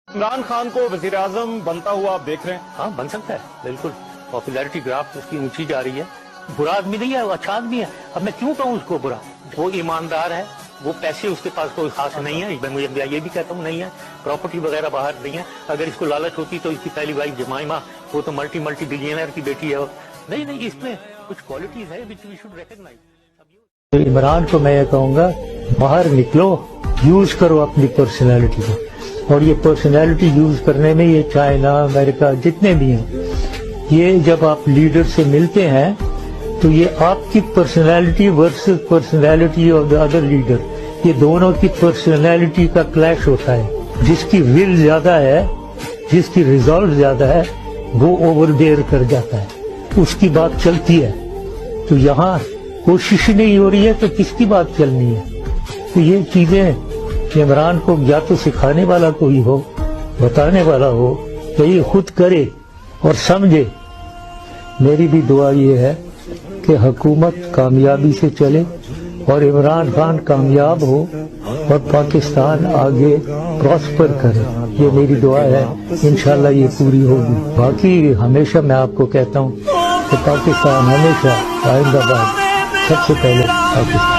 عمران خان کو وزیر اعظم بنتا ہوا آپ دیکھ رہے ہیں؟ ہاں بن سکتا ہے بالکل. پاپولیرٹی گراف اس کی اونچی جا رہی ہے. برا آدمی نہیں ہے, وہ اچھا آدمی ہے. اب میں کیوں کہوں اس کو برا؟ وہ ایماندار ہے, وہ پیسے اس کے پاس کوئی خاص نہیں ہے. میں یہ بھی کہتا ہوں نہیں ہے, پراپرٹی وغیرہ باہر نہیں ہے. اگر اس کو لالچ ہوتی تو اس کی پہلی وائف جمائمہ, وہ تو ملٹی بلینئر کی بیٹی ہے. نہیں اس میں کچھ کوالٹیز ہے which we should recognize. Imran کو میں یہ کہوں گا باہر نکلو, یوز کرو اپنی پرسنالٹی کو. اور یہ پرسنالٹی یوز کرنے میں یہ چائنا, امریکہ جتنے بھی ہیں, یہ جب آپ لیڈر سے ملتے ہیں تو یہ آپ کی personality versus personality of the other leader, یہ دونوں کی پرسنالٹی کا کلیش ہوتا ہے. جس کی ول زیادہ ہے, جس کی ریزالٹ زیادہ ہے, وہ اوور دیر کر جاتا ہے, اس کی بات چلتی ہے. تو یہاں کوشش نہیں ہو رہی ہے تو کس کی بات چلنی ہے؟ تو یہ چیزیں عمران کو یا تو سکھانے والا کوئی ہو, بتانے والا ہو, تو یہ خود کرے اور سمجھے. میری بھی دعا یہ ہے کہ حکومت کامیابی سے چلے اور عمران خان کامیاب ہو اور پاکستان آگے پراسپر کرے. یہ میری دعا ہے, انشاءاللہ یہ پوری ہوگی. باقی ہمیشہ میں آپ کو کہتا ہوں کہ پاکستان ہمیشہ آئندہ باد سب سے پہلے پاکستان.